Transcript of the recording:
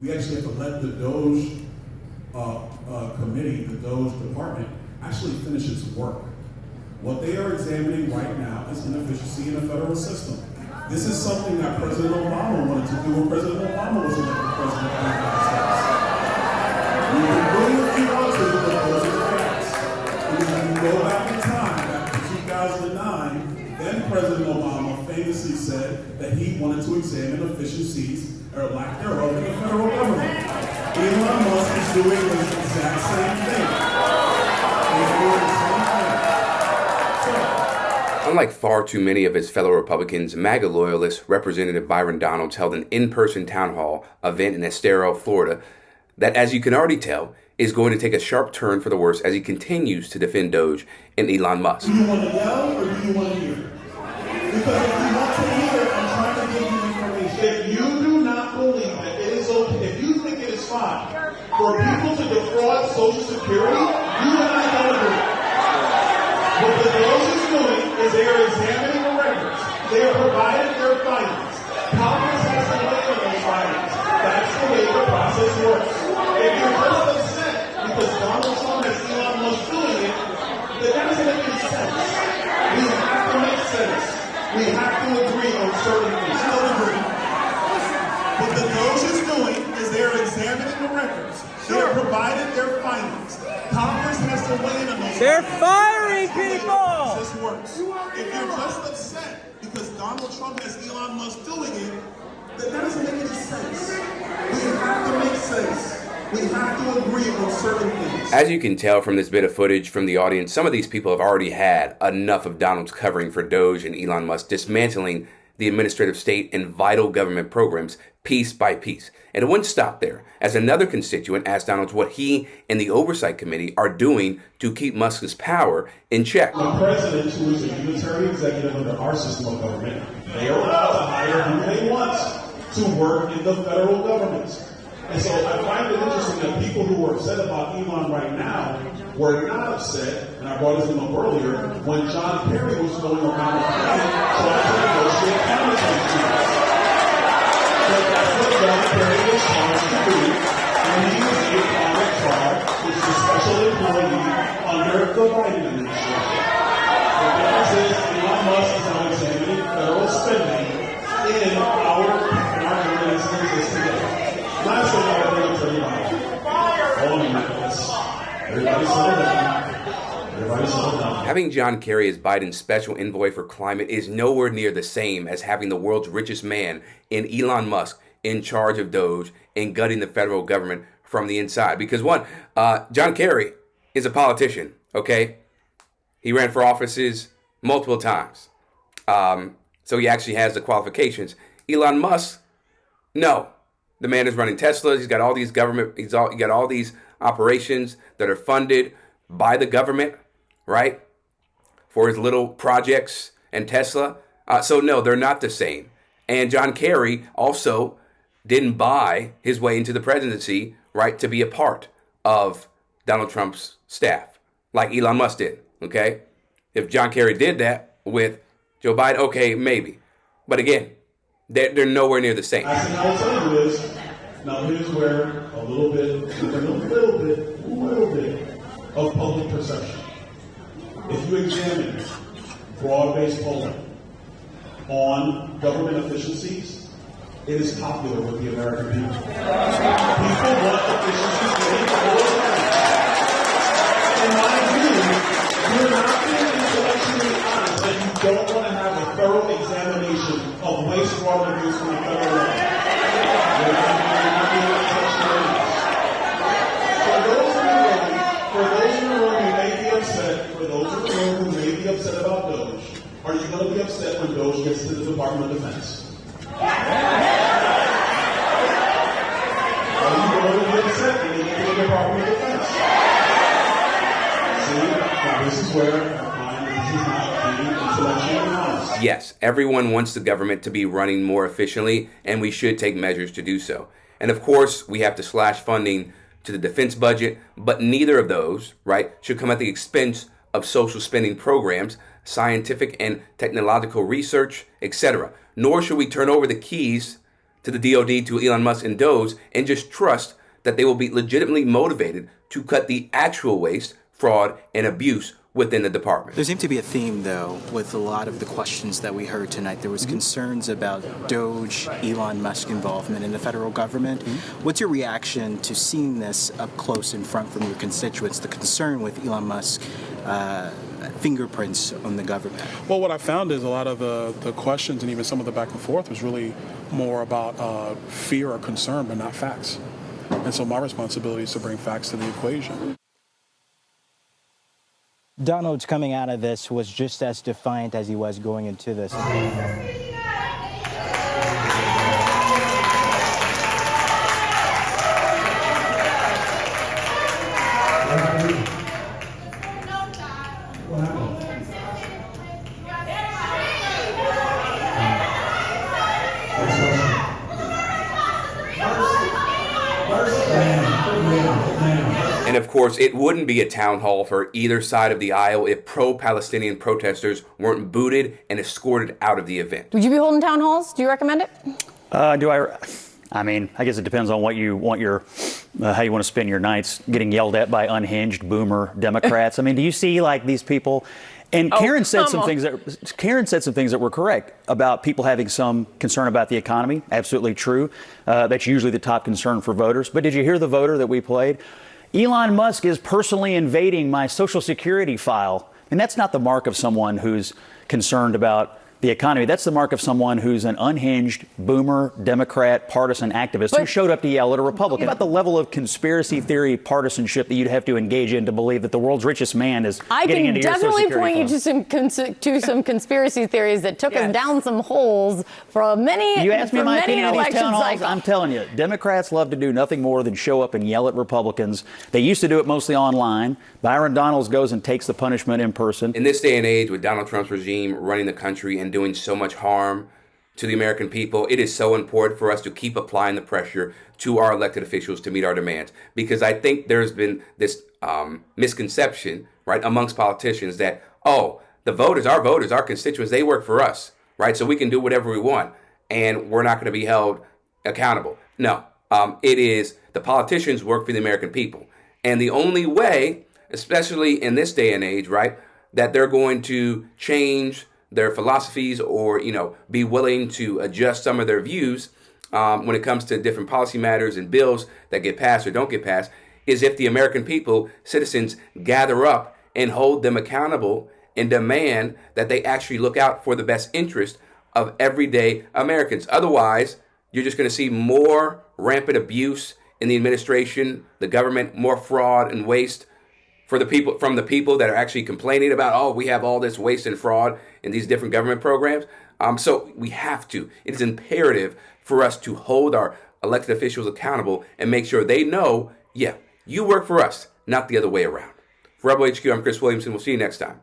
We actually have to let the DOGE committee, the DOGE department, actually finish its work. What they are examining right now is inefficiency in the federal system. This is something that President Obama wanted to do when President Obama was elected president of the United States. You can believe what you want to, but those are the facts. And if you go back in time, back to 2009, then President Obama famously said that he wanted to examine efficiencies, or lack thereof, in the federal government. Elon Musk is doing the exact same thing. They're doing the same thing. Unlike far too many of his fellow Republicans, MAGA loyalist Representative Byron Donalds held an in-person town hall event in Estero, Florida, that, as you can already tell, is going to take a sharp turn for the worse as he continues to defend DOGE and Elon Musk. Do you want to yell or do you want to hear? Because if you want to hear, I'm trying to give you information. If you do not believe that it is okay, if you think it is fine for people to defraud Social Security, you and I don't agree. What the DOGE is doing is they are examining the records. They are providing their findings. Congress has to weigh on those findings. That's the way the process works. If you're just upset because Donald Trump has Elon Musk doing it, then that doesn't make any sense. We have to make sense. We have to agree on certain things. Still agree. What the DOGE is doing is they are examining the records. They are providing their findings. Congress has to weigh in on those. They're firing people! This works. If you're just upset because Donald Trump has Elon Musk doing it, then that doesn't make any sense. We have to make sense. We have to agree on certain things. As you can tell from this bit of footage from the audience, some of these people have already had enough of Donald's covering for DOGE and Elon Musk dismantling the administrative state and vital government programs piece by piece. And it wouldn't stop there, as another constituent asked Donalds what he and the Oversight Committee are doing to keep Musk's power in check. The president, who is a unitary executive under our system of government, they are allowed to hire who they want to work in the federal government. And so I find it interesting that people who are upset about Elon right now were not upset, and I brought this up earlier, when John Kerry was going around the planet trying to negotiate countersanctions. But that's what John Kerry was charged to do, and he was a private charge, which is a special employee under the Biden administration. The difference is Elon Musk is now examining federal spending in our government as it exists today. Last thing I want to tell you about. Hold on a minute. Everybody settle down. Everybody settle down. Having John Kerry as Biden's special envoy for climate is nowhere near the same as having the world's richest man in Elon Musk in charge of DOGE and gutting the federal government from the inside. Because one, John Kerry is a politician, okay? He ran for offices multiple times. So he actually has the qualifications. Elon Musk, no. The man is running Tesla. He's got all these he got all these operations that are funded by the government, right? For his little projects and Tesla. So no, they're not the same. And John Kerry also didn't buy his way into the presidency, right, to be a part of Donald Trump's staff, like Elon Musk did, okay? If John Kerry did that with Joe Biden, okay, maybe. But again, they're nowhere near the same. I think I'll tell you is, now here's where a little bit of public perception. If you examine broad-based polling on government efficiencies, it is popular with the American people. People want efficiencies getting more money. In my view, you're not being intellectually honest that you don't want to have a thorough examination of wastewater use from the federal level. You're not being intellectually honest. For those in the room who may be upset, for those in the room who may be upset about DOGE, are you going to be upset when DOGE gets to the Department of Defense? Are you going to be upset when they get to the Department of Defense? See, now this is where I find that this is not being intellectually honest. Yes, everyone wants the government to be running more efficiently, and we should take measures to do so. And of course, we have to slash funding to the defense budget, but neither of those, right, should come at the expense of social spending programs, scientific and technological research, etc. Nor should we turn over the keys to the DOD, to Elon Musk and DOGE, and just trust that they will be legitimately motivated to cut the actual waste, fraud, and abuse within the department. There seemed to be a theme, though, with a lot of the questions that we heard tonight. There was concerns about DOGE, Elon Musk involvement in the federal government. What's your reaction to seeing this up close in front from your constituents, the concern with Elon Musk fingerprints on the government? Well, what I found is a lot of the questions and even some of the back and forth was really more about fear or concern, but not facts. And so my responsibility is to bring facts to the equation. Donalds coming out of this was just as defiant as he was going into this. And of course, it wouldn't be a town hall for either side of the aisle if pro-Palestinian protesters weren't booted and escorted out of the event. Would you be holding town halls? Do you recommend it? I mean, I guess it depends on what you want how you want to spend your nights, getting yelled at by unhinged boomer Democrats. I mean, do you see like these people? And Karen said some things that were correct about people having some concern about the economy. Absolutely true. That's usually the top concern for voters. But did you hear the voter that we played? Elon Musk is personally invading my Social Security file. And that's not the mark of someone who's concerned about the economy. That's the mark of someone who's an unhinged boomer Democrat partisan activist who showed up to yell at a Republican. About the level of conspiracy theory partisanship that you'd have to engage in to believe that the world's richest man is getting into your Social Security fund. I can definitely point you to some conspiracy theories that took us down some holes for many. You asked me my opinion on these town halls. Cycles. I'm telling you, Democrats love to do nothing more than show up and yell at Republicans. They used to do it mostly online. Byron Donalds goes and takes the punishment in person. In this day and age, with Donald Trump's regime running the country and doing so much harm to the American people, it is so important for us to keep applying the pressure to our elected officials to meet our demands. Because I think there's been this misconception, right, amongst politicians that, the voters, our constituents, they work for us, right? So we can do whatever we want and we're not going to be held accountable. No, it is the politicians work for the American people. And the only way, especially in this day and age, right, that they're going to change their philosophies or, be willing to adjust some of their views when it comes to different policy matters and bills that get passed or don't get passed, is if the American people, citizens, gather up and hold them accountable and demand that they actually look out for the best interest of everyday Americans. Otherwise, you're just going to see more rampant abuse in the administration, the government, more fraud and waste from the people that are actually complaining about, we have all this waste and fraud in these different government programs. So we have to. It is imperative for us to hold our elected officials accountable and make sure they know, you work for us, not the other way around. For Rebel HQ, I'm Chris Williamson. We'll see you next time.